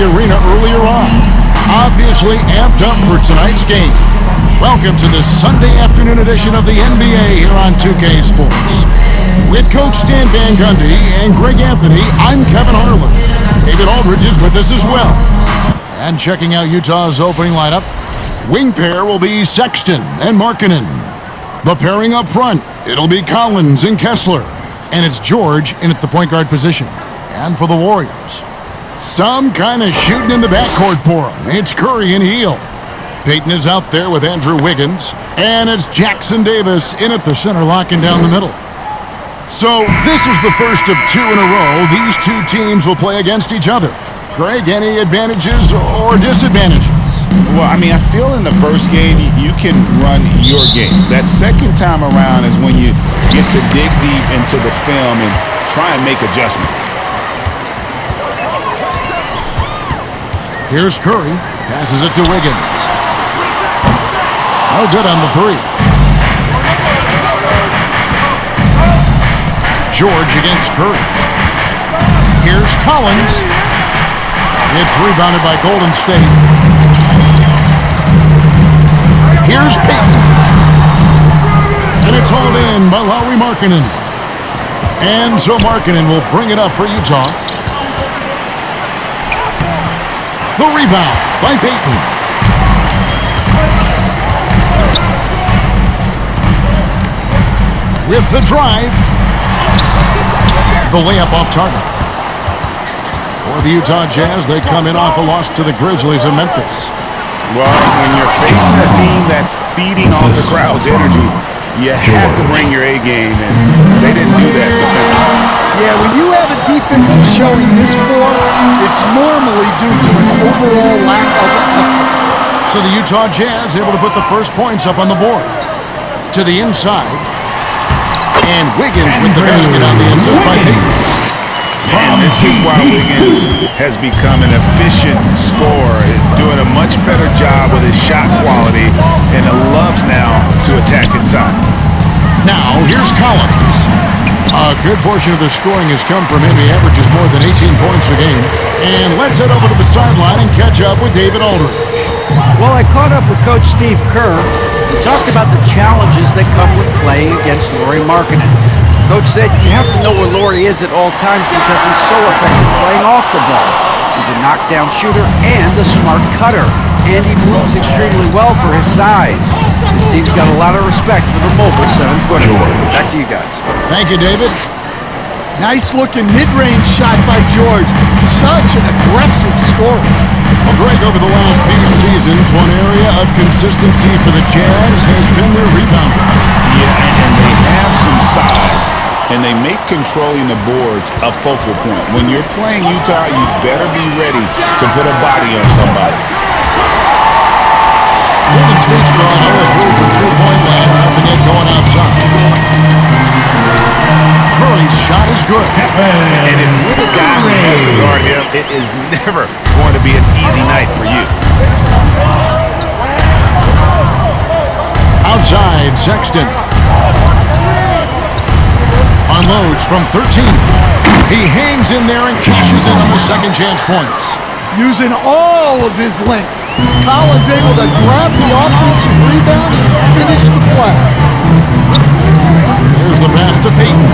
the arena earlier on. Obviously amped up for tonight's game. Welcome to the Sunday afternoon edition of the NBA here on 2K Sports. With Coach Stan Van Gundy and Greg Anthony, I'm Kevin Harlan. David Aldridge is with us as well. And checking out Utah's opening lineup, wing pair will be Sexton and Markkanen. The pairing up front, it'll be Collins and Kessler. And it's George in at the point guard position. And for the Warriors, some kind of shooting in the backcourt for him. It's Curry and Hield. Payton is out there with Andrew Wiggins. And it's Jackson Davis in at the center, locking down the middle. So this is the first of two in a row. These two teams will play against each other. Greg, any advantages or disadvantages? Well, I feel in the first game, you can run your game. That second time around is when you get to dig deep into the film and try and make adjustments. Here's Curry, passes it to Wiggins. No good on the three. George against Curry. Here's Collins. It's rebounded by Golden State. Here's Payton. And it's hauled in by Lauri Markkanen. And so Markkanen will bring it up for Utah. The rebound by Payton. With the drive. The layup off target. For the Utah Jazz, they come in off a loss to the Grizzlies in Memphis. Well, when you're facing a team that's feeding off the crowd's energy, you have to bring your A game, and they didn't do that defensively. Yeah, when you have a defensive showing this poor, it's normally due to an overall lack of effort. So the Utah Jazz able to put the first points up on the board. To the inside. And Wiggins with the basket on the assist by Payton. And this is why Wiggins has become an efficient scorer, doing a much better job with his shot quality, and loves now to attack inside. Now, here's Collins. A good portion of the scoring has come from him. He averages more than 18 points a game. And let's head over to the sideline and catch up with David Aldridge. Well, I caught up with Coach Steve Kerr. He talked about the challenges that come with playing against Lauri Markkanen. Coach said you have to know where Lauri is at all times because he's so effective playing off the ball. He's a knockdown shooter and a smart cutter. And he moves extremely well for his size. This team's got a lot of respect for the mobile 7-footer. Back to you guys. Thank you, David. Nice looking mid-range shot by George. Such an aggressive scorer. Well, Greg, over the last few seasons, one area of consistency for the Jazz has been their rebounding. Yeah, and they have some size, and they make controlling the boards a focal point. When you're playing Utah, you better be ready to put a body on somebody. Golden State's drawn 0-3 from three-point land. Nothing yet going outside. Curry's shot is good. And if you're the guy who has to guard him, it is never going to be an easy night for you. Outside, Sexton. Unloads from 13. He hangs in there and cashes in on the second chance points. Using all of his length, Collins able to grab the offensive rebound and finish the play. There's the pass to Payton.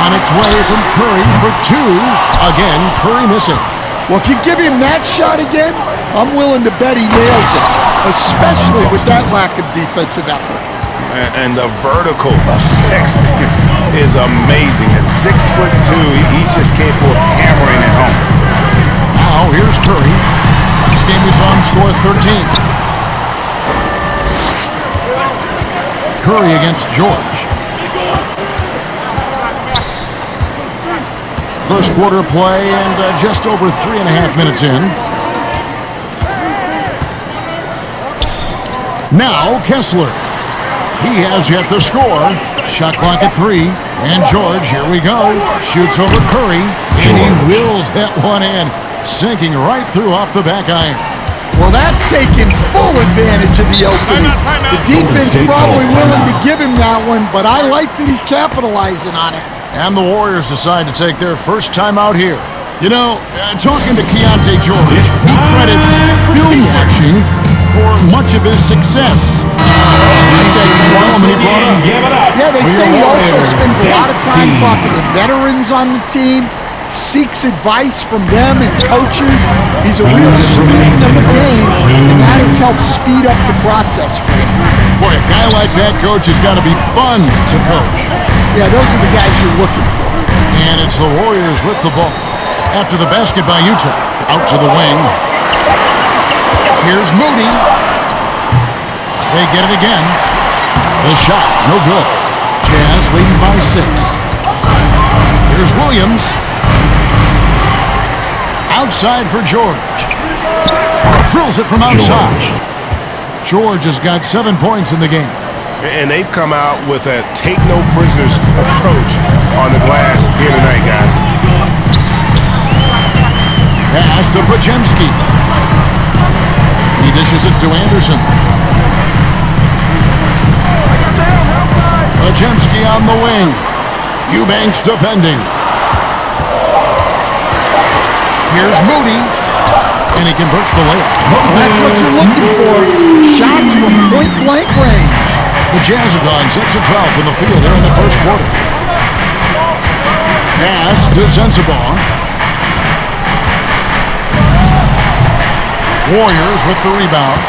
On its way from Curry for two. Again, Curry missing. Well, if you give him that shot again, I'm willing to bet he nails it, especially with that lack of defensive effort. And the vertical of Sexton is amazing. At 6'2", he's just capable of hammering it home. Now, here's Curry. Last game we saw him score 13. Curry against George. First quarter play and just over 3.5 minutes in. Now, Kessler. He has yet to score. Shot clock at 3. And George, here we go. Shoots over Curry. And he wills that one in. Sinking right through off the back iron. Well, that's taking full advantage of the opening. The defense probably willing to give him that one, but I like that he's capitalizing on it. And the Warriors decide to take their first time out here. You know, talking to Keontae George, he credits film watching for much of his success. Yeah, they say he also spends a lot of time talking to veterans on the team, seeks advice from them and coaches. He's a real student of the game, and that has helped speed up the process for him. Boy, a guy like that, coach, has got to be fun to coach. Yeah, those are the guys you're looking for. And it's the Warriors with the ball. After the basket by Utah. Out to the wing. Here's Moody. They get it again. The shot, no good. Jazz leading by 6. Here's Williams. Outside for George. Drills it from outside. George has got 7 points in the game. And they've come out with a take-no-prisoners approach on the glass here tonight, guys. Pass to Podziemski. He dishes it to Anderson. Podziemski on the wing. Eubanks defending. Here's Moody. And he converts the layup. That's what you're looking for. Shots from point-blank range. The Jazz have gone 6 of 12 from the field here in the first quarter. Pass to Sensabaugh. Warriors with the rebound.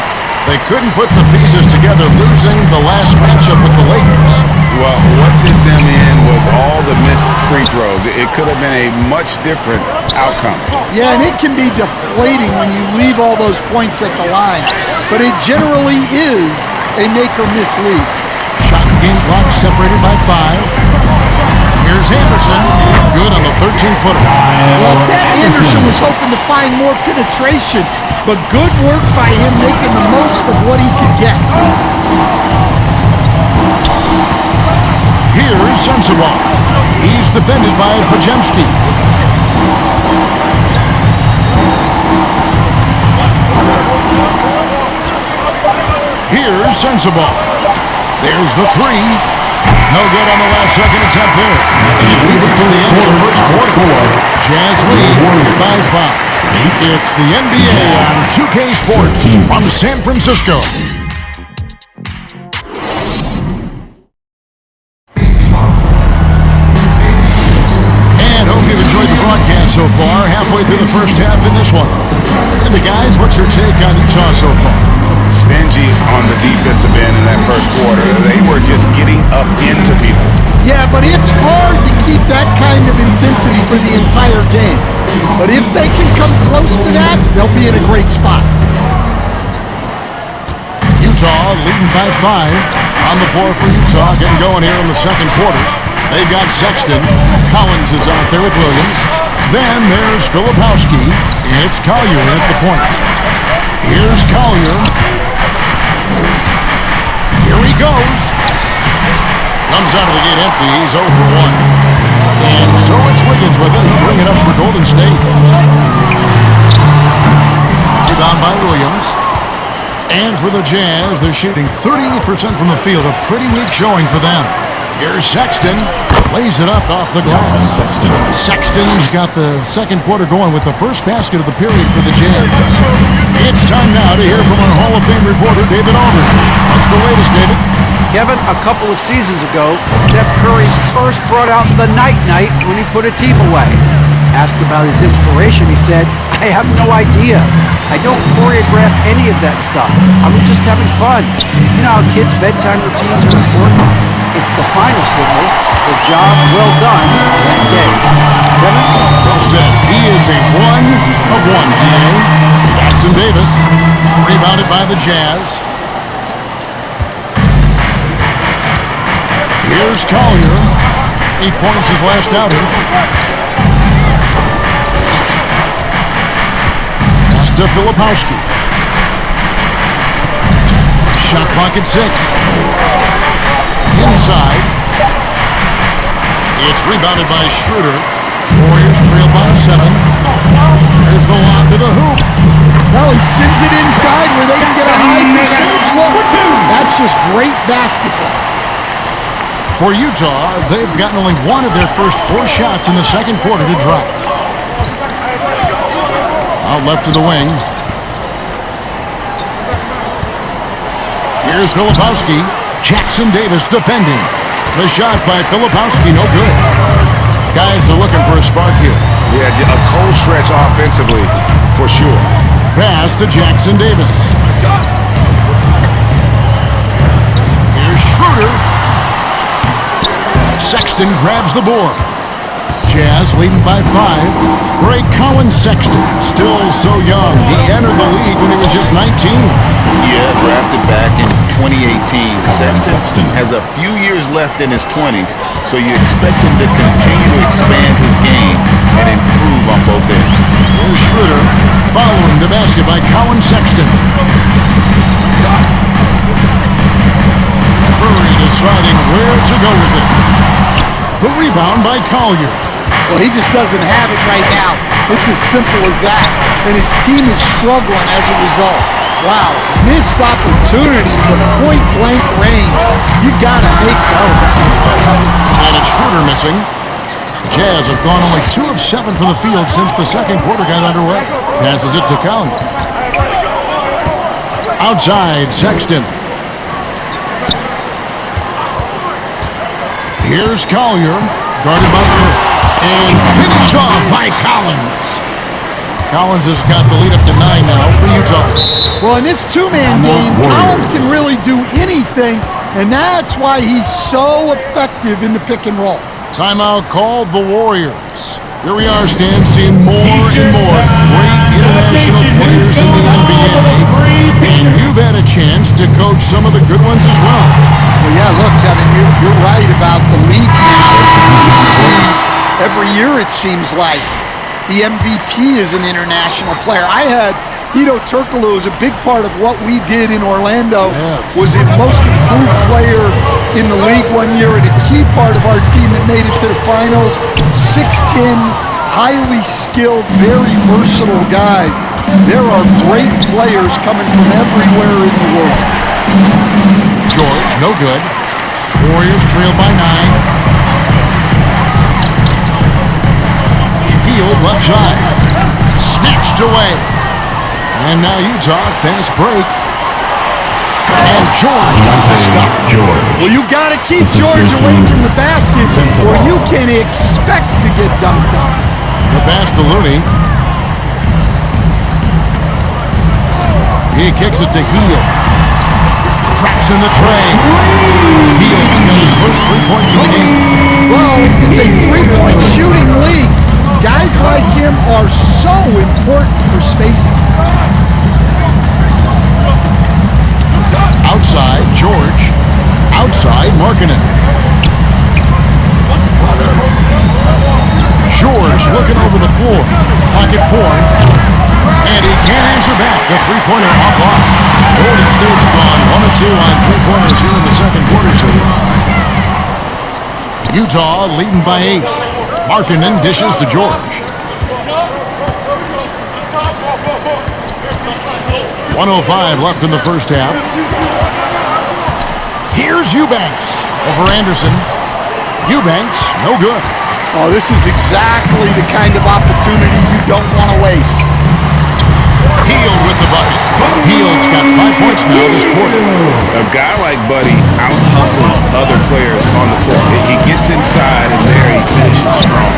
They couldn't put the pieces together, losing the last matchup with the Lakers. Well, what did them in was all the missed free throws. It could have been a much different outcome. Yeah, and it can be deflating when you leave all those points at the line. But it generally is a make-or-miss lead. Shot and game clock separated by 5. Here's Anderson. Good on the 13-footer. Well, Anderson was hoping to find more penetration, but good work by him making the most of what he could get. Here's Sensabaugh. He's defended by Podziemski. Here's Sensabaugh. There's the 3. No good on the last second attempt there. And it's the end of the first quarter. Jazz lead by 5. It's the NBA on 2K Sports from San Francisco. And hope you've enjoyed the broadcast so far. Halfway through the first half in this one. And the guys, what's your take on Utah so far? Stingy on the defensive end in that first quarter. They were just getting up into people. Yeah, but it's hard to keep that kind of intensity for the entire game. But if they can come close to that, they'll be in a great spot. Utah leading by 5. On the floor for Utah, getting going here in the second quarter. They've got Sexton. Collins is out there with Williams. Then there's Filipowski. And it's Collier at the point. Here's Collier. Here he goes. Comes out of the gate empty. He's 0 for 1. And so it's Wiggins with it. He'll bring it up for Golden State. Rebound by Williams. And for the Jazz, they're shooting 38% from the field. A pretty weak showing for them. Here's Sexton. Lays it up off the glass. Sexton's got the second quarter going with the first basket of the period for the Jazz. It's time now to hear from our Hall of Fame reporter, David Aldridge. What's the latest, David? Kevin, a couple of seasons ago, Steph Curry first brought out the night-night when he put a team away. Asked about his inspiration, he said, "I have no idea. I don't choreograph any of that stuff. I was just having fun. You know how kids' bedtime routines are important? It's the final signal for job well done that day." Kevin? Well said. He is a 1 of 1 today. Jackson Davis, rebounded by the Jazz. Here's Collier. 8 points his last outing. Pass to Filipowski. Shot clock at 6. Inside. It's rebounded by Schroeder. Warriors trail by 7. There's the lob to the hoop. Well, he sends it inside where they can get a high percentage look. That's just great basketball. For Utah, they've gotten only one of their first 4 shots in the second quarter to drop. Out left to the wing. Here's Filipowski. Jackson Davis defending. The shot by Filipowski, no good. Guys are looking for a spark here. Yeah, a cold stretch offensively, for sure. Pass to Jackson Davis. Here's Schroeder. Sexton grabs the board. Jazz leading by 5. Greg Collins-Sexton, still so young. He entered the league when he was just 19. Yeah, drafted back in 2018. Sexton has a few years left in his 20s, so you expect him to continue to expand his game and improve on both ends. Here's Schroeder following the basket by Collins-Sexton. Curry deciding where to go with it. The rebound by Collier. Well, he just doesn't have it right now. It's as simple as that. And his team is struggling as a result. Wow, missed opportunity from point-blank range. You gotta make those. And it's Schroeder missing. Jazz have gone only 2 of 7 from the field since the second quarter got underway. Passes it to Collier. Outside, Sexton. Here's Collier, guarded by Curry. And finished off by Collins. Collins has got the lead up to 9 now for Utah. Well, in this two-man game, Collins can really do anything, and that's why he's so effective in the pick and roll. Timeout called the Warriors. Here we are, Stan, seeing more and more great international players in the NBA. And you've had a chance to coach some of the good ones as well. Well, yeah, look, Kevin, you're right about the league now. You see, every year it seems like the MVP is an international player. I had Hedo Turkoglu as a big part of what we did in Orlando. Yes. Was a most improved player in the league one year and a key part of our team that made it to the finals. 6'10", highly skilled, very versatile guy. There are great players coming from everywhere in the world. George, no good. Warriors trail by 9. Hield left side. Snatched away. And now Utah, fast break. And George with the stuff. Well, you got to keep George away from the basket or you can expect to get dunked on. The pass to Looney. He kicks it to Hield. Traps in the tray. Hield's got his first 3 points in the game. Well, it's a 3-point shooting league. Guys like him are so important for spacing. Outside, George. Outside, Markkanen. George looking over the floor. Pocket 4. And he can't answer back. The three-pointer offline. Golden State's gone 1 of 2 on three-pointers here in the second quarter so far. Utah leading by 8. Markkanen dishes to George. 1:05 left in the first half. Here's Eubanks over Anderson. Eubanks, no good. Oh, this is exactly the kind of opportunity you don't want to waste. Hield with the bucket. Hield's got 5 points now this quarter. A guy like Buddy out-hustles other players on the floor. He gets inside, and there he finishes strong.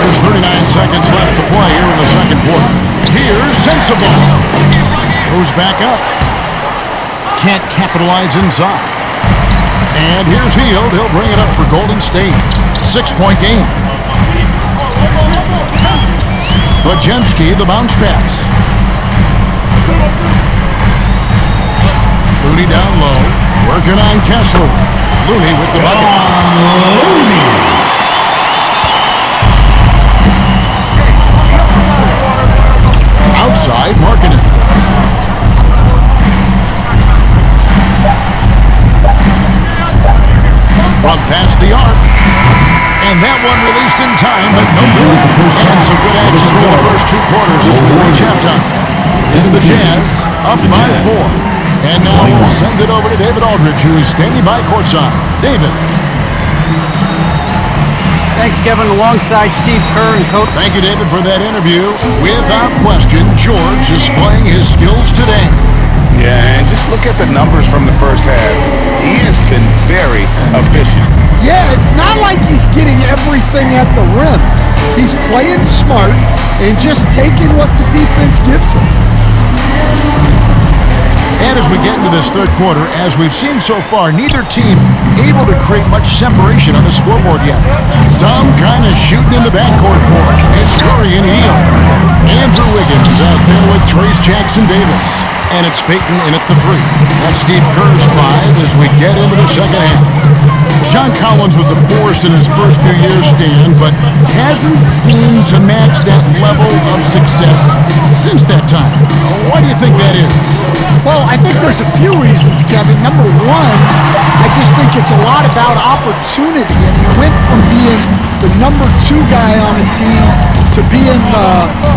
There's 39 seconds left to play here in the second quarter. Here's Sensabaugh. Goes back up. Can't capitalize inside. And here's Hield. He'll bring it up for Golden State. 6-point game. Bajemski, the bounce pass. Looney down low. Working on Kessler. Looney with the bucket. Outside, Markkanen. From past the arc. And that one released in time, but no good. And some good action for the first 2 quarters as we reach halftime. It's the Jazz up by 4. And now we'll send it over to David Aldridge, who is standing by courtside. David. Thanks, Kevin. Alongside Steve Kerr and Coach. Thank you, David, for that interview. Without question, George displaying his skills today. Yeah, and just look at the numbers from the first half. He has been very efficient. Yeah, it's not like he's getting everything at the rim. He's playing smart and just taking what the defense gives him. And as we get into this third quarter, as we've seen so far, neither team able to create much separation on the scoreboard yet. Some kind of shooting in the backcourt for it. It's Curry and Hield. Andrew Wiggins is out there with Trace Jackson-Davis. And it's Peyton in at the three. That's Steve Kerr's five as we get into the second half. John Collins was a force in his first few years, Stan, but hasn't seemed to match that level of success since that time. Why do you think that is? Well, I think there's a few reasons, Kevin. Number one, I just think it's a lot about opportunity, and he went from being the number 2 guy on a team to being the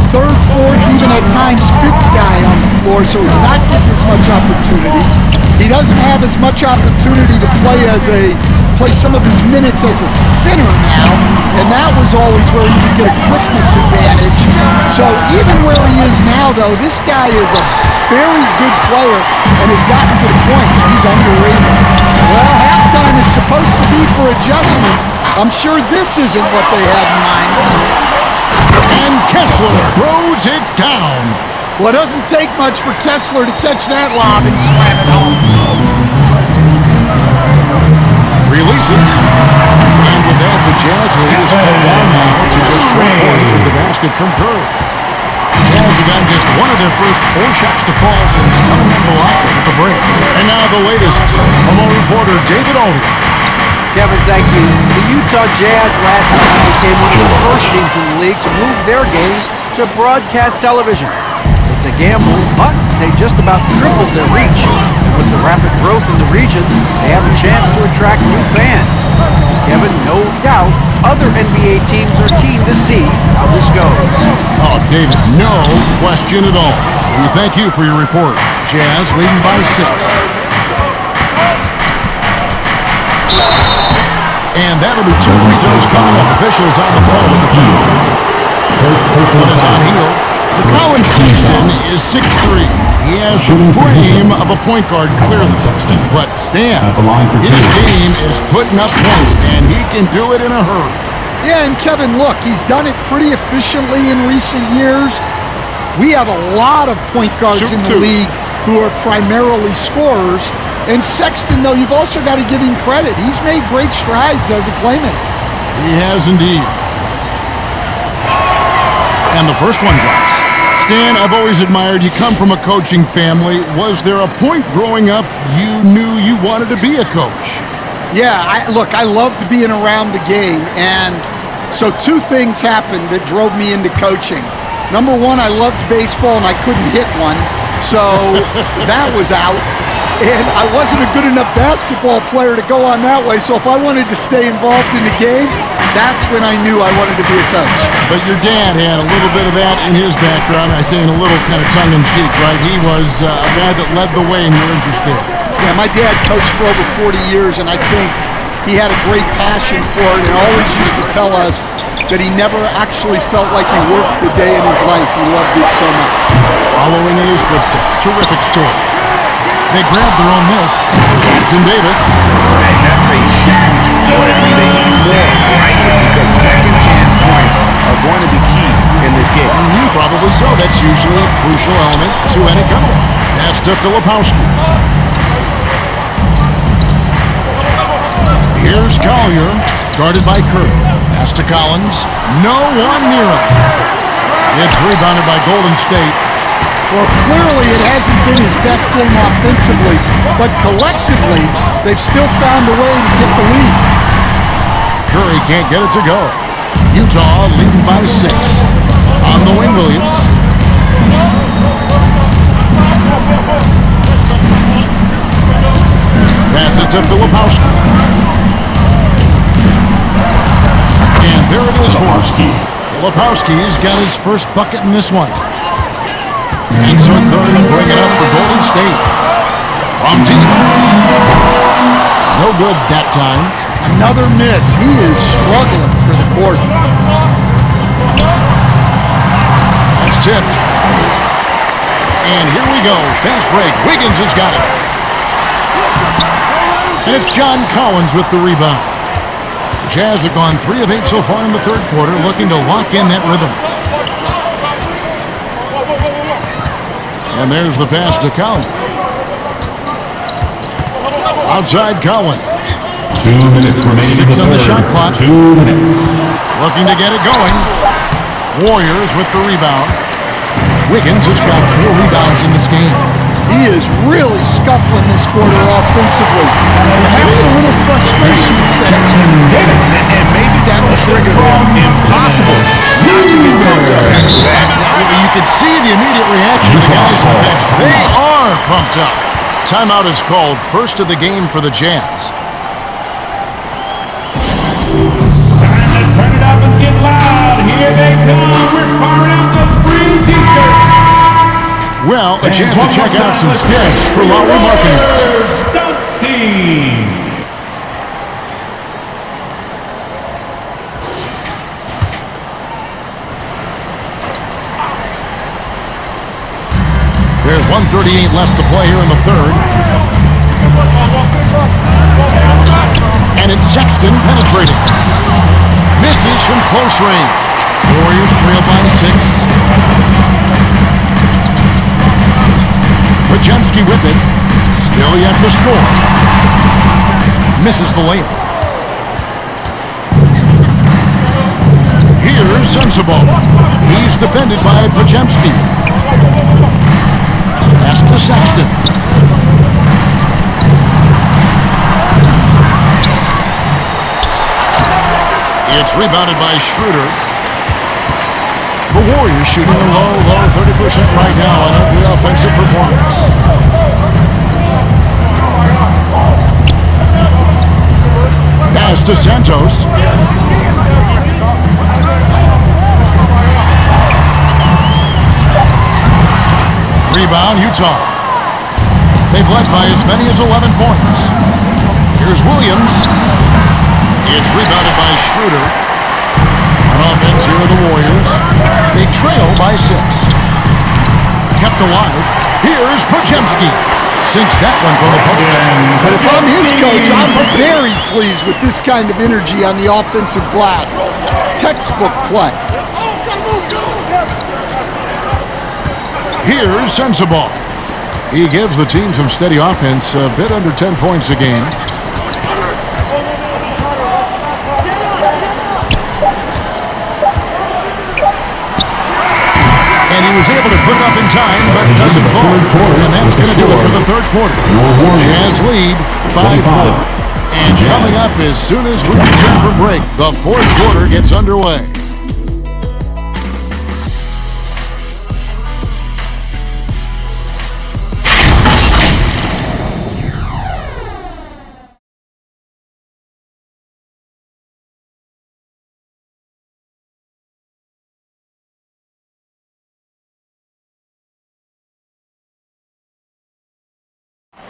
third, fourth, even at times fifth guy on the floor, so he's not getting as much opportunity. He doesn't have as much opportunity to play some of his minutes as a center now, and that was always where he could get a quickness advantage. So even where he is now, though, this guy is a very good player and has gotten to the point he's underrated. Well, halftime is supposed to be for adjustments. I'm sure this isn't what they had in mind. And Kessler throws it down. Well, it doesn't take much for Kessler to catch that lob and slam it home. Releases. And with that, the Jazz lead is cut down now to just 4 points with the basket from Curry. Jazz have gotten just one of their first 4 shots to fall since coming in the locker at the break. And now the latest from our reporter, David Aldridge. Kevin, thank you. The Utah Jazz last night became one of the first teams in the league to move their games to broadcast television. It's a gamble, but they just about tripled their reach. And with the rapid growth in the region, they have a chance to attract new fans. Kevin, no doubt, other NBA teams are keen to see how this goes. Oh, David, no question at all. We thank you for your report. Jazz leading by 6. And that'll be 2 free throws coming up. Officials on the call with the foul. One is on Hield. For Colin Sexton is 6'3". He has the frame of a point guard, clearly. But Stan, his game is putting up points, and he can do it in a hurry. Yeah, and Kevin, look, he's done it pretty efficiently in recent years. We have a lot of point guards in the league who are primarily scorers. And Sexton, though, you've also got to give him credit. He's made great strides as a playmaker. He has indeed. And the first one drops. Stan, I've always admired you come from a coaching family. Was there a point growing up you knew you wanted to be a coach? Yeah, look, I loved being around the game. And so 2 things happened that drove me into coaching. Number one, I loved baseball and I couldn't hit one. So that was out. And I wasn't a good enough basketball player to go on that way. So if I wanted to stay involved in the game, that's when I knew I wanted to be a coach. But your dad had a little bit of that in his background. I say in a little kind of tongue-in-cheek, right? He was a guy that led the way and you're interested. Yeah, my dad coached for over 40 years, and I think he had a great passion for it and always used to tell us that he never actually felt like he worked a day in his life. He loved it so much. Following in his footsteps. Terrific story. They grabbed their own miss. Jackson-Davis. And that's a huge point. I mean, they need more right here because second chance points are going to be key in this game. Probably so. That's usually a crucial element to any comeback. Pass to Filipowski. Here's Collier, guarded by Curry. Pass to Collins. No one near him. It's rebounded by Golden State. Well, clearly it hasn't been his best game offensively, but collectively, they've still found a way to get the lead. Curry can't get it to go. Utah leading by 6. On the wing, Williams. Passes to Filipowski. And there it is for him. Filipowski's got his first bucket in this one. And so Curry will bring it up for Golden State. From deep. No good that time. Another miss. He is struggling for the quarter. That's tipped. And here we go. Fast break. Wiggins has got it. And it's John Collins with the rebound. The Jazz have gone 3 of 8 so far in the third quarter, looking to lock in that rhythm. And there's the pass to Collins. Outside Collins. 2 minutes remaining. 6 on the shot clock. 2 minutes. Looking to get it going. Warriors with the rebound. Wiggins has got 4 rebounds in this game. He is really scuffling this quarter offensively. Perhaps a little frustration set. And maybe that'll trigger them. Impossible not to get pumped up after that. You can see the immediate reaction of the guys on the bench. They are pumped up. Timeout is called. First of the game for the Jazz. Time to turn it up and get loud. Here they come. We're firing out the free t-shirts. Well, a chance to check out some skins for Lowry Marketing. Dunk team. There's 1:38 left to play here in the third. And it's Sexton penetrating. Misses from close range. Warriors trail by 6. Podziemski with it. Still yet to score. Misses the layup. Here's Sensabaugh. He's defended by Podziemski. Pass to Sexton. It's rebounded by Schroeder. The Warriors shooting a low 30% right now on every offensive performance. Pass to Santos. Rebound, Utah. They've led by as many as 11 points. Here's Williams. It's rebounded by Schroeder. On offense here are the Warriors. They trail by 6. Kept alive. Here's Podziemski. Sinks that one from the post. But if I'm his coach, I'm very pleased with this kind of energy on the offensive glass. Textbook play. Here's Sensabaugh. He gives the team some steady offense, a bit under 10 points a game. And he was able to put up in time, but doesn't fall. And that's going to do it for the third quarter. Jazz lead 5-4. And coming up as soon as we return from break, the fourth quarter gets underway.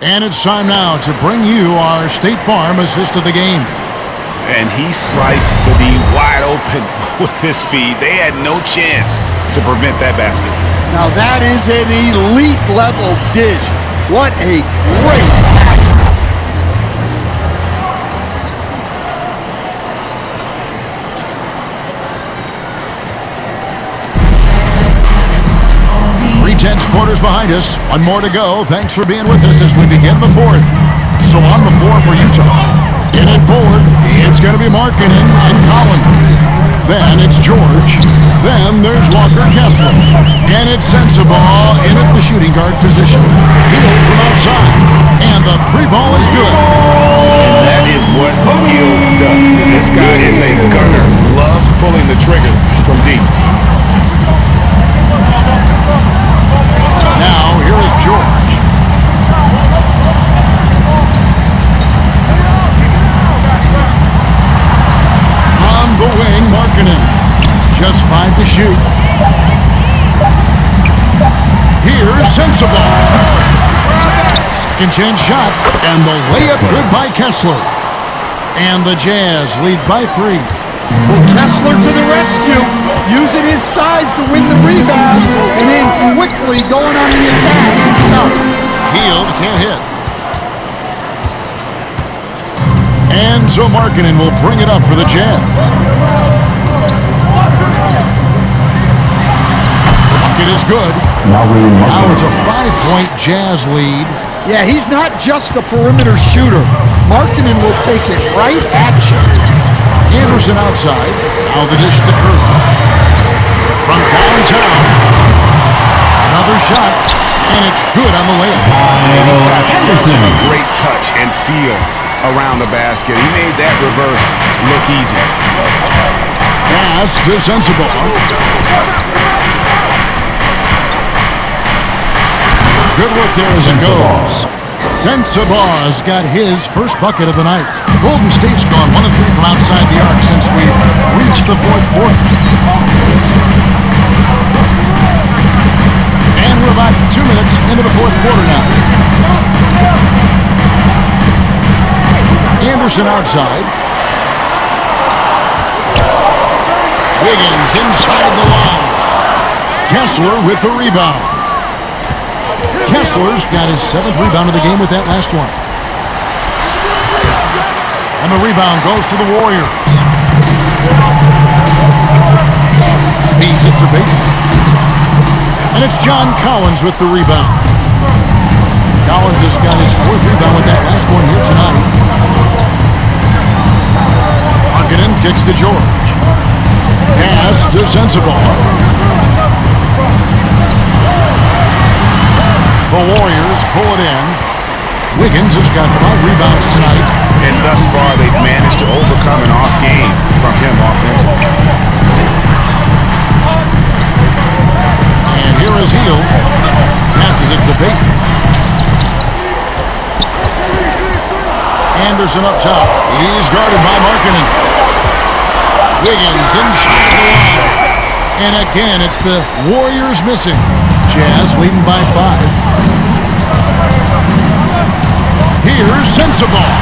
And it's time now to bring you our State Farm assist of the game. And he sliced the D wide open with this feed. They had no chance to prevent that basket. Now that is an elite level dish. What a great pass. Tense quarters behind us. One more to go. Thanks for being with us as we begin the fourth. So on the floor for Utah. In it forward, it's going to be Markkanen and Collins. Then it's George. Then there's Walker Kessler. And it's Sensabaugh in at the shooting guard position. Hield from outside. And the three ball is good. And that is what Hield does. This guy is a gunner. Loves pulling the trigger from deep. Now, here is George. On the wing, Markkanen. Just 5 to shoot. Here's Sensabaugh. Second chance shot, and the layup good by Kessler. And the Jazz lead by 3. Well, Kessler to the rescue, using his size to win the rebound, and then quickly going on the attacks himself. Hield can't hit. And so Markkanen will bring it up for the Jazz. Bucket is good. Now it's a 5-point Jazz lead. Yeah, he's not just a perimeter shooter. Markkanen will take it right at you. Anderson outside. Now the dish to Curry. From downtown. Another shot, and it's good on the layup. And he's got such a great touch and feel around the basket. He made that reverse look easy. Pass to Sensabaugh. Good work there as it goes. Sensabaugh's got his first bucket of the night. Golden State's gone 1 of 3 from outside the arc since we've reached the fourth quarter. And we're about 2 minutes into the fourth quarter now. Anderson outside. Wiggins inside the line. Kessler with the rebound. Kessler's got his 7th rebound of the game with that last one. And the rebound goes to the Warriors. Feeds it to Baker. And it's John Collins with the rebound. Collins has got his 4th rebound with that last one here tonight. Markkanen kicks to George. Pass to Sensabaugh. The Warriors pull it in. Wiggins has got 5 rebounds tonight. And thus far, they've managed to overcome an off game from him offensively. And here is Hield. Passes it to Baker. Anderson up top. He's guarded by Markkanen. Wiggins inside the line. And again, it's the Warriors missing. Jazz leading by 5. Here's Sensabaugh.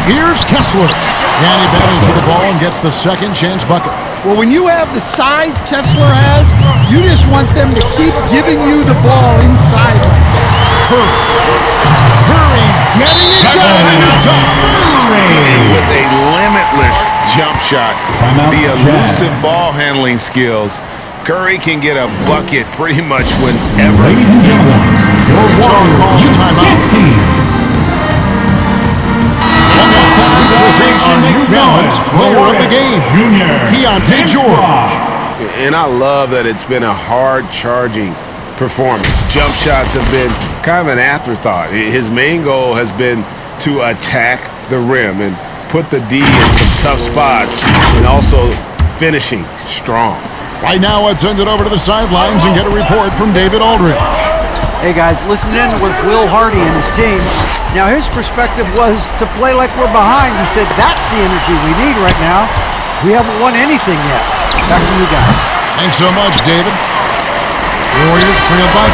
Here's Kessler. And he battles for the ball and gets the second chance bucket. Well, when you have the size Kessler has, you just want them to keep giving you the ball inside like that. Curry getting it done. And with a limitless jump shot, the elusive ball handling skills, Curry can get a bucket pretty much whenever he wants. John calls timeout. Our New Balance player of the game, Keyonte George. And I love that it's been a hard-charging performance. Jump shots have been kind of an afterthought. His main goal has been to attack the rim and put the D in some tough spots and also finishing strong. Right now, let's send it over to the sidelines and get a report from David Aldridge. Hey guys, listen in with Will Hardy and his team. Now his perspective was to play like we're behind. He said that's the energy we need right now. We haven't won anything yet. Back to you guys. Thanks so much, David. Warriors trail by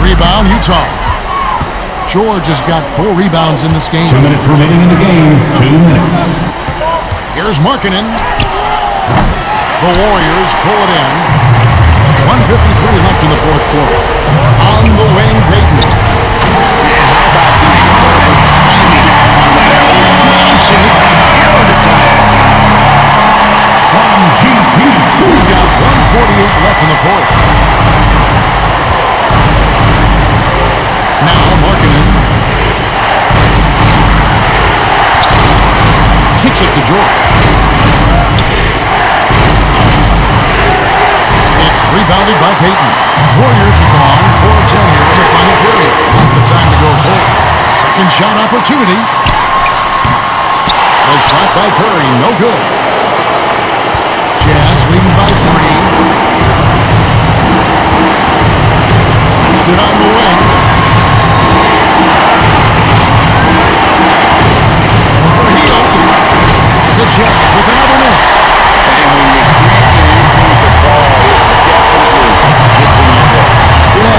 5. Rebound, Utah. George has got 4 rebounds in this game. 2 minutes remaining in the game. 2 minutes. Here's Markkanen. The Warriors pull it in. 1:53 left in the fourth quarter. On the wing, Payton. How about the incredible timing on that? Absolutely hammered the time. We've got 1:48 left in the fourth. Now Markkanen kicks it to George. It's rebounded by Payton. Warriors have gone 4 of 10 here in the final period. The time to go cold. Second shot opportunity. The shot by Curry, no good. Jazz leading by 3. Switched it on the wing. Over Hield. The Jazz with another miss. And when you create anything to fall, it definitely gets in your way. Yeah,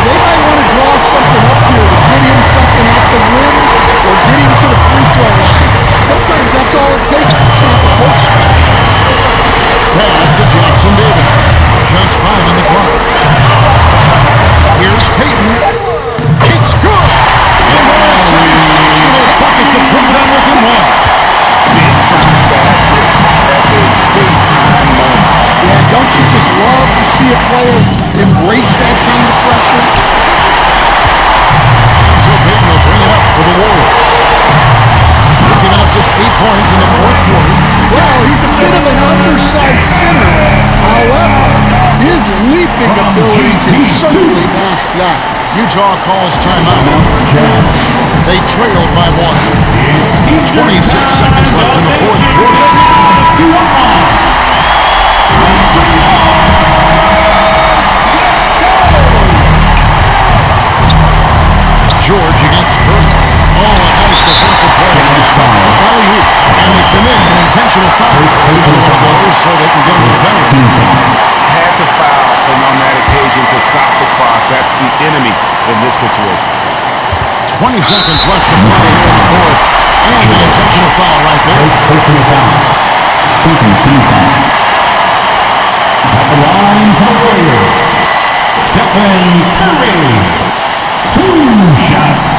undersized center. However, his leaping ability can certainly mask that. Utah calls timeout. They trailed by 1. 26 seconds left in the fourth quarter. George against Curry. Oh, a nice defensive play. Alley-oop. And they commit an intentional foul. So they can get him the penalty. Had to foul, and on that occasion to stop the clock. That's the enemy in this situation. 20 seconds left to play here in the fourth. And the intentional foul right there. Personal foul. Second team foul. At the line for the Warriors, Stephen Curry. 2 shots.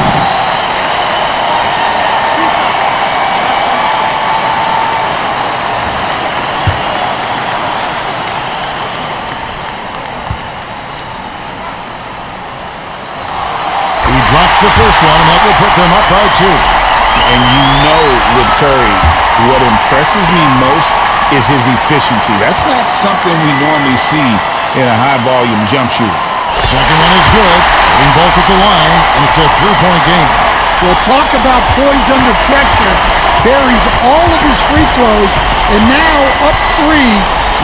He drops the first one, and that will put them up by 2. And you know with Curry, what impresses me most is his efficiency. That's not something we normally see in a high-volume jump shooter. Second one is good. In both at the line, and it's a 3-point game. Well, talk about poise under pressure. Buries all of his free throws, and now up 3,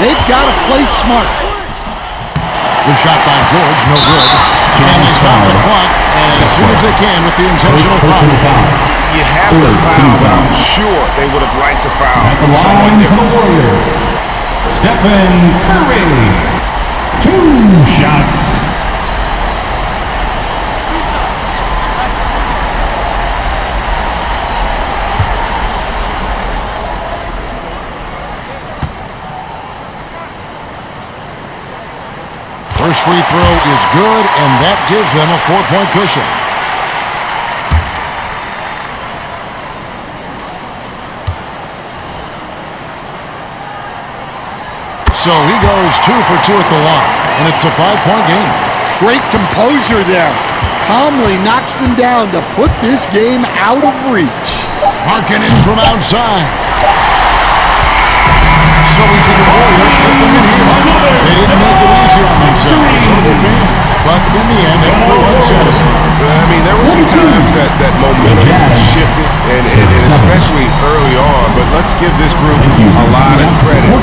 they've got to play smart. The shot by George, no good. And they stop the clock as soon as they can with the intentional foul. You have to foul, but I'm sure they would have liked to foul At the someone line for different. the Warriors, Stephen Curry. 2 shots. First free throw is good, and that gives them a 4-point cushion. So he goes 2 for 2 at the line, and it's a 5-point game. Great composure there. Calmly knocks them down to put this game out of reach. Markkanen from outside. So easy the Warriors get them in here. They didn't make it easy on themselves or their fans, but in the end, everyone satisfied. I mean, there were some times that momentum shifted, and especially early on, but let's give this group a lot of credit.